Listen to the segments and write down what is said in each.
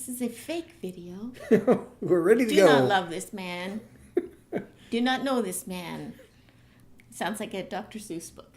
This is a fake video. We're ready to Do go. not love this man. Do not know this man. Sounds like a Dr. Seuss book.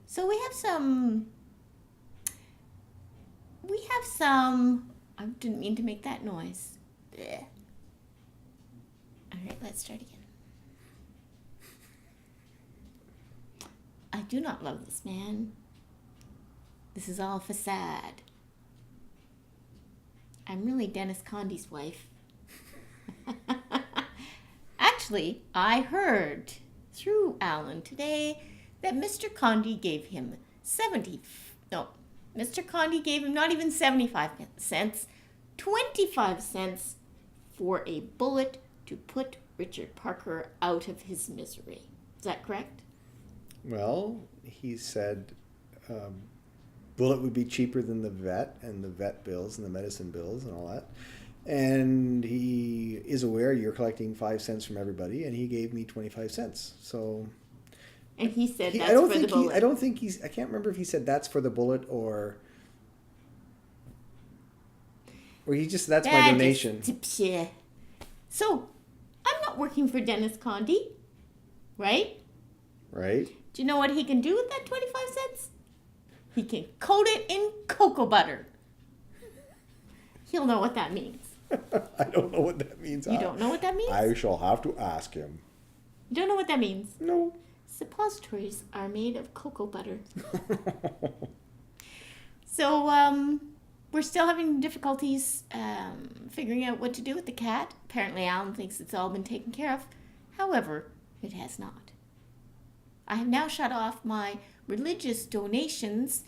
So we have some. I didn't mean to make that noise. Blech. All right, let's start again. I do not love this man. This is all facade. I'm really Dennis Condy's wife. Actually, I heard through Alan today that Mr. Condy gave him Mr. Condy gave him not even 75 cents, 25 cents for a bullet to put Richard Parker out of his misery. Is that correct? Well, he said bullet would be cheaper than the vet and the vet bills and the medicine bills and all that. And he is aware you're collecting 5 cents from everybody, and he gave me 25 cents. So, and he said that's for the bullet. I can't remember if he said that's for the bullet or he just, that's my donation. So, I'm not working for Dennis Condy, right? Right. Do you know what he can do with that 25 cents? He can coat it in cocoa butter. He'll know what that means. I don't know what that means. You don't know what that means? I shall have to ask him. You don't know what that means? No. Suppositories are made of cocoa butter. So, we're still having difficulties figuring out what to do with the cat. Apparently, Alan thinks it's all been taken care of. However, it has not. I have now shut off my religious donations.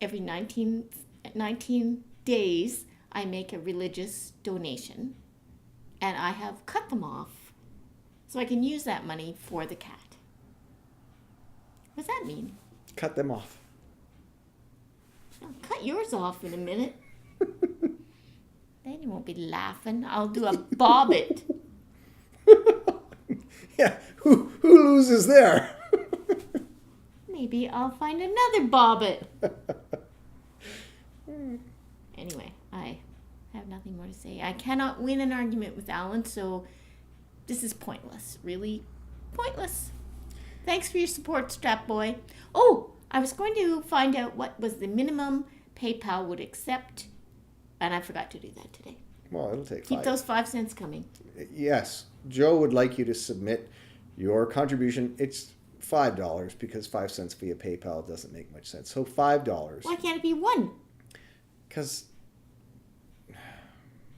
Every 19 days, I make a religious donation. And I have cut them off so I can use that money for the cat. What does that mean? Cut them off. I'll cut yours off in a minute. Then you won't be laughing. I'll do a bobbit. Yeah, who loses there? Maybe I'll find another bobbit. Anyway, I have nothing more to say. I cannot win an argument with Alan, so this is pointless. Really pointless. Thanks for your support, Strap Boy. Oh, I was going to find out what was the minimum PayPal would accept, and I forgot to do that today. Well, it'll take Keep those 5 cents coming. Yes. Joe would like you to submit your contribution. It's $5 because 5 cents via PayPal doesn't make much sense. So $5. Why can't it be 1? Because...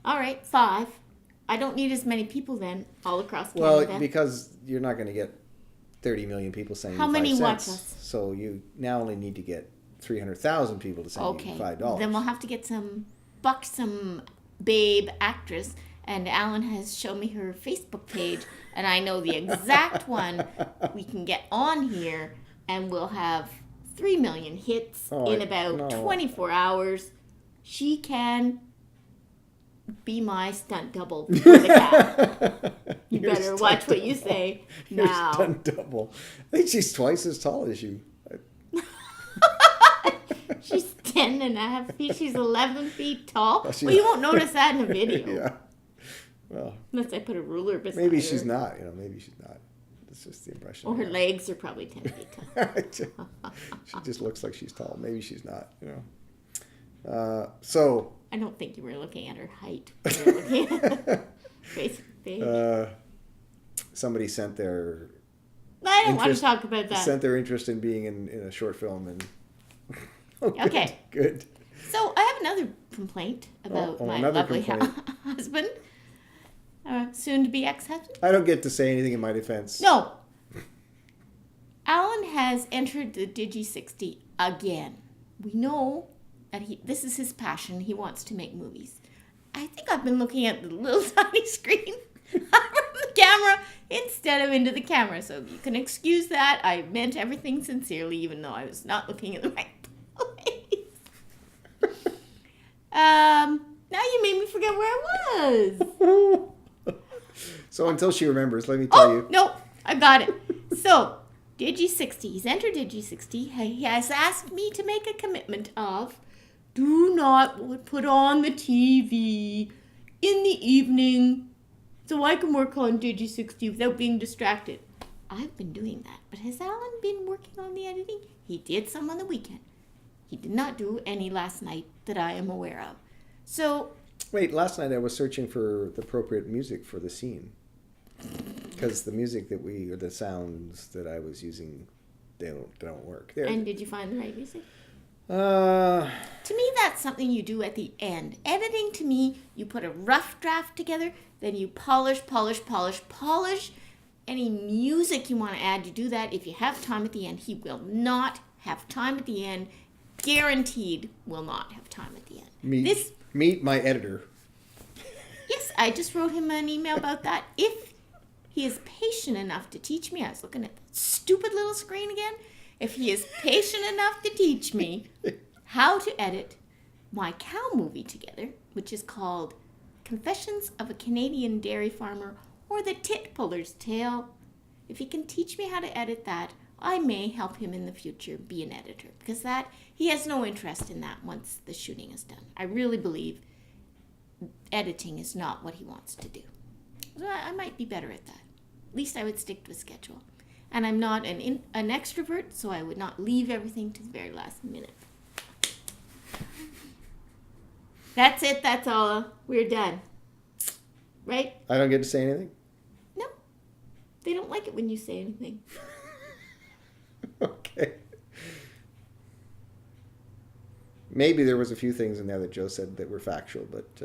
All right, 5. I don't need as many people then all across Canada. Well, because you're not going to get 30 million people saying How 5 many cents. watch us? So you now only need to get 300,000 people to send you $5. Then we'll have to get some buxom babe actress, and Alan has shown me her Facebook page, and I know the exact one we can get on here, and we'll have 3 million hits in about 24 hours. She can be my stunt double for the cat. You better watch what you say now. Stunt double. I think she's twice as tall as you. She's 10 and a half feet. She's 11 feet tall. Well, you won't notice that in a video. Yeah. Well, unless I put a ruler beside her. Maybe she's not. Maybe she's not. It's just the impression. Or her legs are probably 10 feet tall. She just looks like she's tall. Maybe she's not. So. I don't think you were looking at her height. You were looking at her Facebook page. Somebody sent their. I don't want to talk about that. Sent their interest in being in a short film and. Okay. Good. So I have another complaint about my lovely husband, soon-to-be ex-husband. I don't get to say anything in my defense. No. Alan has entered the Digi-60 again. We know that this is his passion. He wants to make movies. I think I've been looking at the little tiny screen from the camera instead of into the camera. So you can excuse that. I meant everything sincerely, even though I was not looking in the right place. Now you made me forget where I was. So until she remembers, let me tell you. No, I got it. So, Digi-60. He's entered Digi-60. He has asked me to make a commitment of do not put on the TV in the evening so I can work on Digi60 without being distracted. I've been doing that. But has Alan been working on the editing? He did some on the weekend. He did not do any last night that I am aware of. So... Wait, last night I was searching for the appropriate music for the scene. Because the music that or the sounds that I was using, they don't work. And did you find the right music? To me, that's something you do at the end. Editing, to me, you put a rough draft together, then you polish. Any music you want to add, you do that. If you have time at the end, he will not have time at the end. Guaranteed will not have time at the end. Meet my editor. Yes, I just wrote him an email about that. If he is patient enough to teach me, I was looking at that stupid little screen again. If he is patient enough to teach me how to edit my cow movie together, which is called Confessions of a Canadian Dairy Farmer or The Tit Puller's Tale, if he can teach me how to edit that, I may help him in the future be an editor, because he has no interest in that once the shooting is done. I really believe editing is not what he wants to do. So I might be better at that. At least I would stick to a schedule. And I'm not an extrovert, so I would not leave everything to the very last minute. That's it. That's all. We're done. Right? I don't get to say anything? No. They don't like it when you say anything. Okay. Maybe there was a few things in there that Joe said that were factual, but...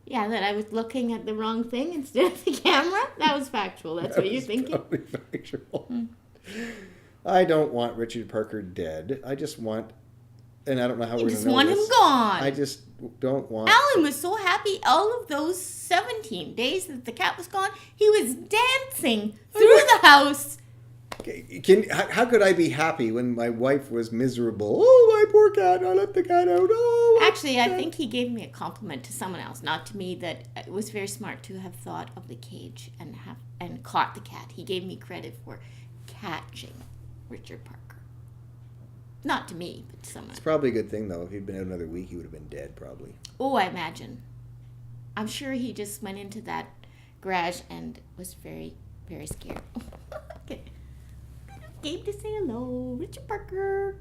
Yeah, that I was looking at the wrong thing instead of the camera? That was factual. That's what you're thinking? Totally factual. I don't want Richard Parker dead. I just want... And I don't know how we're going to know want this. him gone. I just don't want... Alan was so happy all of those 17 days that the cat was gone. He was dancing through the house. How could I be happy when my wife was miserable? Oh, my poor cat! I let the cat out. Oh. Actually, I think he gave me a compliment to someone else, not to me. That it was very smart to have thought of the cage and caught the cat. He gave me credit for catching Richard Parker. Not to me, but to someone. It's probably a good thing though. If he'd been out another week, he would have been dead probably. Oh, I imagine. I'm sure he just went into that garage and was very, very scared. Okay. Gabe to say hello. Richard Parker.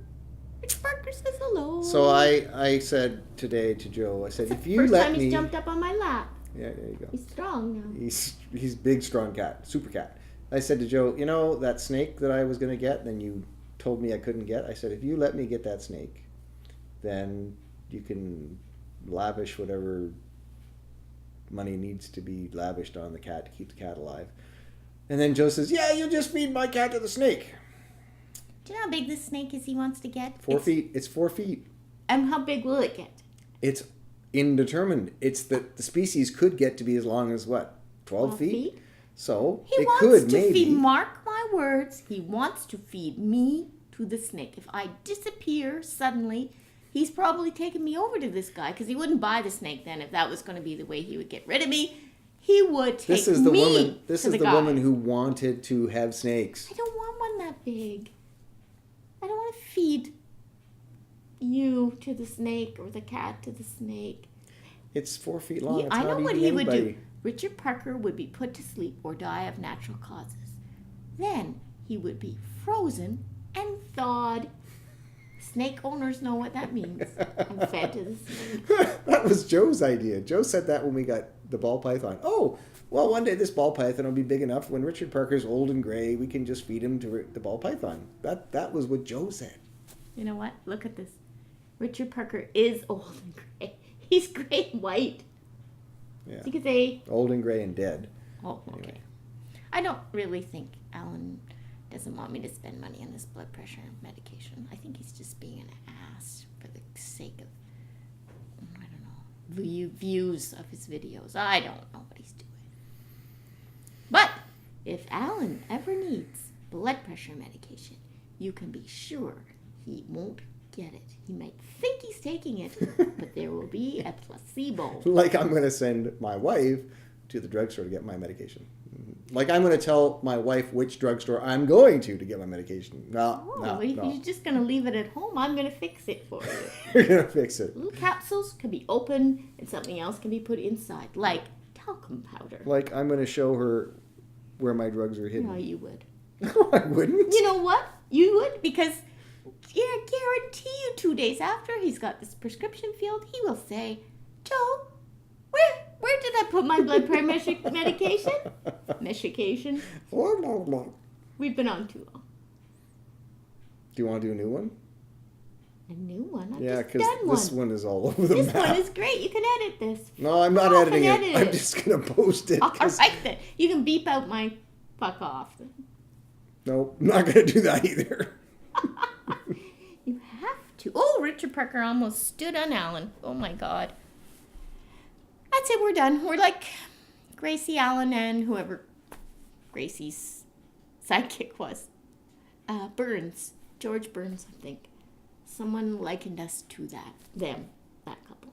Richard Parker says hello. So I said today to Joe, I said, if you first let time me... he's jumped up on my lap. Yeah, there you go. He's strong now. He's big, strong cat. Super cat. I said to Joe, that snake that I was going to get, then you told me I couldn't get. I said, if you let me get that snake, then you can lavish whatever money needs to be lavished on the cat to keep the cat alive. And then Joe says, yeah, you just feed my cat to the snake. Do you know how big this snake is he wants to get? 4 feet. It's 4 feet. And how big will it get? It's indeterminate. It's that the species could get to be as long as what? 12 feet? So he it wants could to maybe. Mark my words, he wants to feed me to the snake. If I disappear suddenly, he's probably taken me over to this guy, because he wouldn't buy the snake then if that was going to be the way he would get rid of me. He would take This is the me woman. This to is the the guy. woman who wanted to have snakes. I don't want one that big. I don't want to feed you to the snake or the cat to the snake. It's 4 feet long. It's I not know what eating he would anybody. do. Richard Parker would be put to sleep or die of natural causes. Then he would be frozen and thawed. Snake owners know what that means. And fed to the snake. That was Joe's idea. Joe said that when we got the ball python. Oh, well, one day this ball python will be big enough. When Richard Parker's old and gray, we can just feed him to the ball python. That was what Joe said. You know what? Look at this. Richard Parker is old and gray. He's gray and white. Yeah. So you could say... Old and gray and dead. Oh, okay. Anyway. I don't really think Alan doesn't want me to spend money on this blood pressure medication. I think he's just being an ass for the sake of, I don't know, views of his videos. I don't know what he's doing. But if Alan ever needs blood pressure medication, you can be sure he won't get it. He might think he's taking it, but there will be a placebo. Like I'm going to send my wife to the drugstore to get my medication. Like I'm going to tell my wife which drugstore I'm going to get my medication. No, Oh, if you're just going to leave it at home, I'm going to fix it for you. You're going to fix it. Little capsules can be open and something else can be put inside, like talcum powder. Like I'm going to show her where my drugs are hidden. No, you would. No, I wouldn't. You know what? You would, because I guarantee you 2 days after he's got this prescription filled, he will say, Joe, where did I put my blood pressure medication? Medication. We've been on too long. Do you want to do a new one? A new one? I've Yeah, just because done this one is all over the This map. one is great. You can edit this. No, I'm not Oh, editing can it. edit I'm it. just going to post it. All 'cause- right then. You can beep out my fuck off. No, I'm not going to do that either. You have to. Oh, Richard Parker almost stood on Alan. Oh my God. That's it. We're done. We're like Gracie Allen and whoever Gracie's sidekick was. Burns. George Burns, I think. Someone likened us to that couple.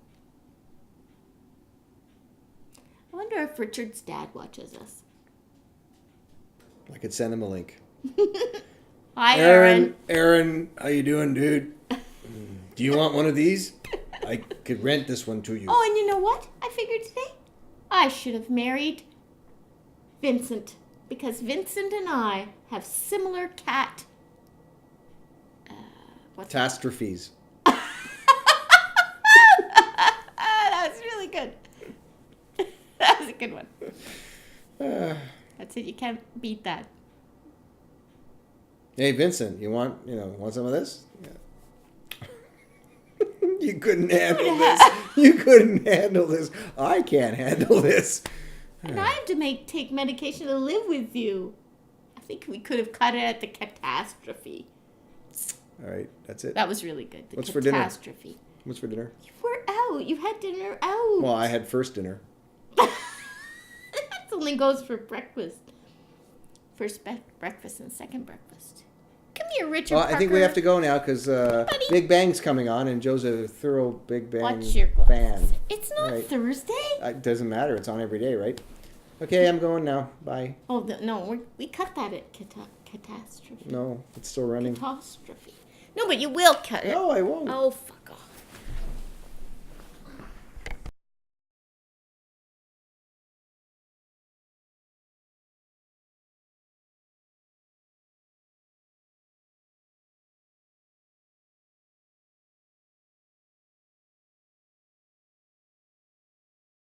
I wonder if Richard's dad watches us. I could send him a link. Hi, Aaron. Aaron, how you doing, dude? Do you want one of these? I could rent this one to you. Oh, and you know what? I figured today I should have married Vincent, because Vincent and I have similar cat. Catastrophes. That was really good. That was a good one. That's it. You can't beat that. Hey, Vincent, want some of this? Yeah. You couldn't handle this. You couldn't handle this. I can't handle this. And I have to take medication to live with you. I think we could have cut it at the catastrophe. All right, that's it. That was really good. The What's for dinner? catastrophe. What's for dinner? You were out. You had dinner out. Well, I had first dinner. That only goes for breakfast. First breakfast and second breakfast. Come here, Richard Well, Parker. I think we have to go now because Big Bang's coming on, and Joe's a thorough Big Bang Watch your fan. glasses. It's not Right. Thursday. It doesn't matter. It's on every day, right? Okay, I'm going now. Bye. Oh, no. We cut that at catastrophe. No, it's still running. Catastrophe. No, but you will cut it. No, I won't. Oh, fine.